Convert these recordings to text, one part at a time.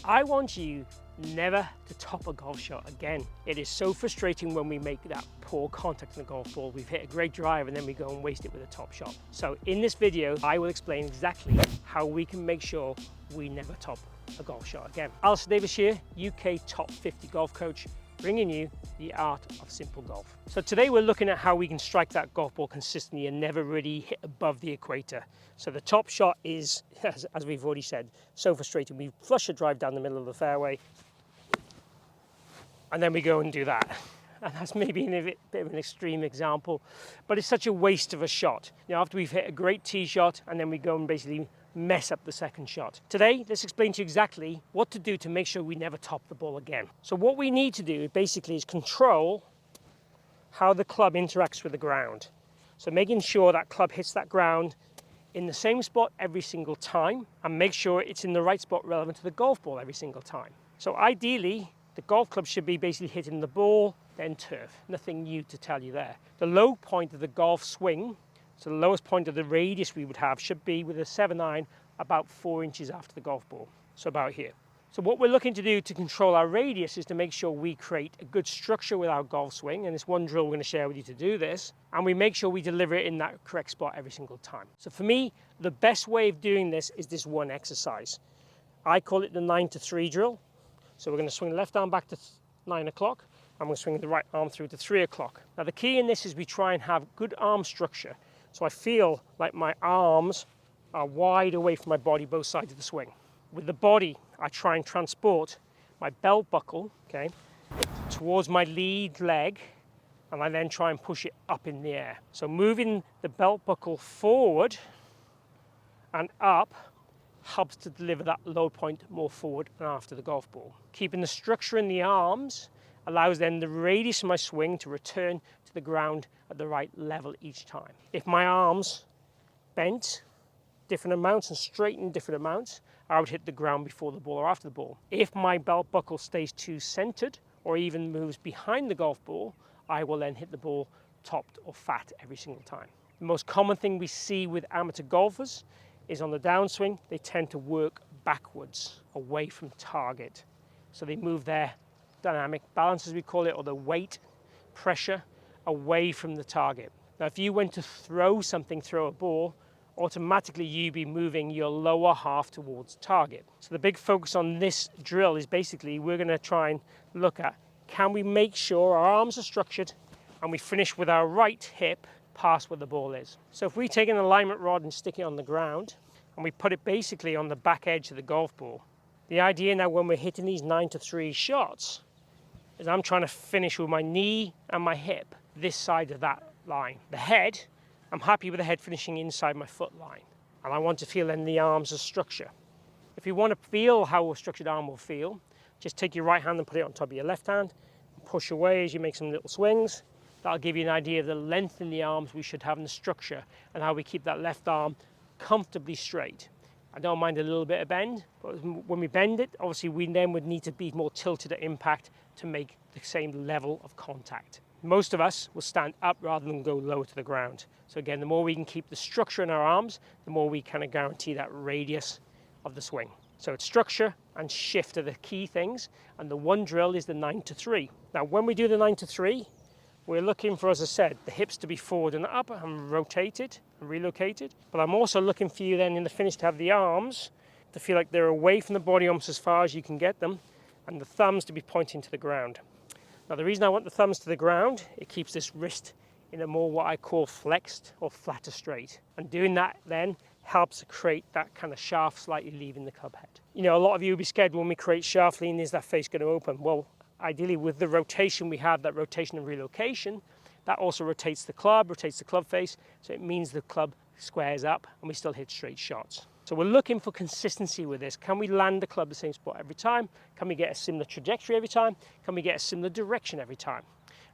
I want you never to top a golf shot again. It is so frustrating when we make that poor contact on the golf ball. We've hit a great drive and then we go and waste it with a top shot. So in this video, I will explain exactly how we can make sure we never top a golf shot again. Alistair Davies here, UK top 50 golf coach, bringing you the art of simple golf. So today we're looking at how we can strike that golf ball consistently and never really hit above the equator. So the top shot is, as we've already said, so frustrating. We flush a drive down the middle of the fairway and then we go and do that. And that's maybe a bit of an extreme example, but it's such a waste of a shot. You know, after we've hit a great tee shot and then we go and basically mess up the second shot. Today, let's explain to you exactly what to do to make sure we never top the ball again. So what we need to do basically is control how the club interacts with the ground. So making sure that club hits that ground in the same spot every single time and make sure it's in the right spot relevant to the golf ball every single time. So ideally, the golf club should be basically hitting the ball, then turf. Nothing new to tell you there. The low point of the golf swing, so the lowest point of the radius we would have, should be with a 7-iron about 4 inches after the golf ball, so about here. So what we're looking to do to control our radius is to make sure we create a good structure with our golf swing, and it's one drill we're going to share with you to do this, and we make sure we deliver it in that correct spot every single time. So for me, the best way of doing this is this one exercise. I call it the 9 to 3 drill. So we're going to swing the left arm back to 9 o'clock, and we're swinging the right arm through to 3 o'clock. Now the key in this is we try and have good arm structure. So I feel like my arms are wide away from my body, both sides of the swing. With the body, I try and transport my belt buckle, okay, towards my lead leg, and I then try and push it up in the air. So moving the belt buckle forward and up helps to deliver that low point more forward and after the golf ball. Keeping the structure in the arms allows then the radius of my swing to return to the ground at the right level each time. If my arms bent different amounts and straightened different amounts, I would hit the ground before the ball or after the ball. If my belt buckle stays too centered or even moves behind the golf ball, I will then hit the ball topped or fat every single time. The most common thing we see with amateur golfers is on the downswing, they tend to work backwards away from target. So they move their dynamic balance, as we call it, or the weight, pressure, away from the target. Now, if you went to throw a ball, automatically you'd be moving your lower half towards target. So the big focus on this drill is basically we're going to try and look at, can we make sure our arms are structured and we finish with our right hip past where the ball is. So if we take an alignment rod and stick it on the ground and we put it basically on the back edge of the golf ball, the idea now when we're hitting these 9 to 3 shots is I'm trying to finish with my knee and my hip this side of that line. The head, I'm happy with the head finishing inside my foot line, and I want to feel then the arms as structure. If you want to feel how a structured arm will feel, just take your right hand and put it on top of your left hand and push away as you make some little swings. That'll give you an idea of the length in the arms we should have in the structure and how we keep that left arm comfortably straight. I don't mind a little bit of bend, but when we bend it, obviously we then would need to be more tilted at impact to make the same level of contact. Most of us will stand up rather than go lower to the ground. So again, the more we can keep the structure in our arms, the more we kind of guarantee that radius of the swing. So it's structure and shift are the key things, and the one drill is the 9 to 3. Now when we do the 9 to 3, we're looking for, as I said, the hips to be forward and up and rotated and relocated. But I'm also looking for you then in the finish to have the arms to feel like they're away from the body almost as far as you can get them, and the thumbs to be pointing to the ground. Now the reason I want the thumbs to the ground, it keeps this wrist in a more what I call flexed or flatter straight. And doing that then helps to create that kind of shaft slightly leaving the club head. You know, a lot of you will be scared when we create shaft lean, is that face going to open? Well, ideally with the rotation we have, that rotation and relocation, that also rotates the club face, so it means the club squares up and we still hit straight shots. So we're looking for consistency with this. Can we land the club the same spot every time? Can we get a similar trajectory every time? Can we get a similar direction every time?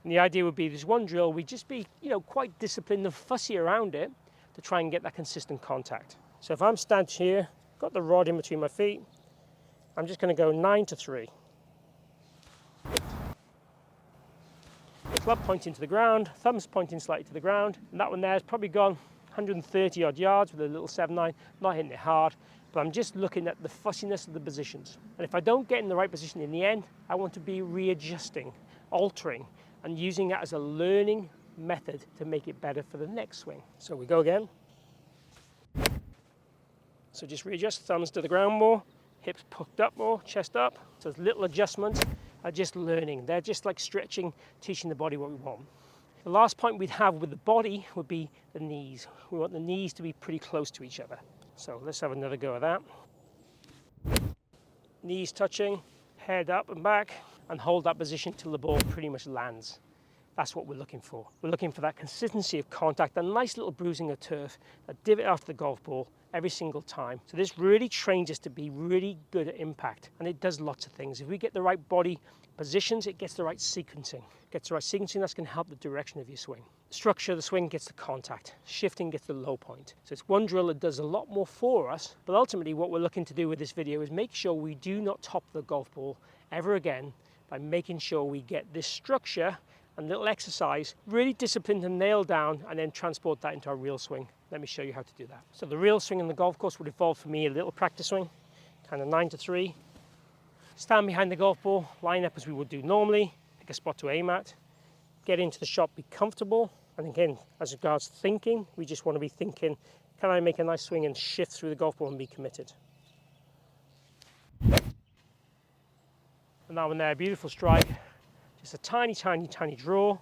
And the idea would be this one drill, we just be, quite disciplined and fussy around it to try and get that consistent contact. So if I'm standing here, got the rod in between my feet, I'm just going to go 9 to 3. Club pointing to the ground, thumbs pointing slightly to the ground, and that one there has probably gone 130 odd yards with a little 7-9, not hitting it hard, but I'm just looking at the fussiness of the positions. And if I don't get in the right position in the end, I want to be readjusting, altering, and using that as a learning method to make it better for the next swing. So we go again. So just readjust, thumbs to the ground more, hips pucked up more, chest up. So little adjustments are just learning. They're just like stretching, teaching the body what we want. The last point we'd have with the body would be the knees. We want the knees to be pretty close to each other. So let's have another go at that. Knees touching, head up and back, and hold that position till the ball pretty much lands. That's what we're looking for. We're looking for that consistency of contact, a nice little bruising of turf, a divot after the golf ball every single time. So this really trains us to be really good at impact, and it does lots of things. If we get the right body positions, it gets the right sequencing. That's going to help the direction of your swing. Structure of the swing gets the contact, shifting gets the low point. So it's one drill that does a lot more for us, but ultimately what we're looking to do with this video is make sure we do not top the golf ball ever again by making sure we get this structure and little exercise really disciplined and nailed down, and then transport that into our real swing. Let me show you how to do that. So the real swing on the golf course would involve for me a little practice swing, kind of 9 to 3. Stand behind the golf ball, line up as we would do normally, pick a spot to aim at, get into the shot, be comfortable. And again, as regards thinking, we just want to be thinking, can I make a nice swing and shift through the golf ball and be committed? And that one there, beautiful strike. Just a tiny, tiny, tiny draw.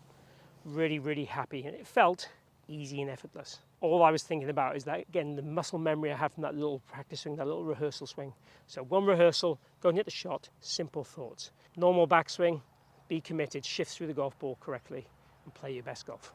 Really, really happy. And it felt easy and effortless. All I was thinking about is that, again, the muscle memory I have from that little practice swing, that little rehearsal swing. So one rehearsal, go and hit the shot, simple thoughts. Normal backswing, be committed, shift through the golf ball correctly, and play your best golf.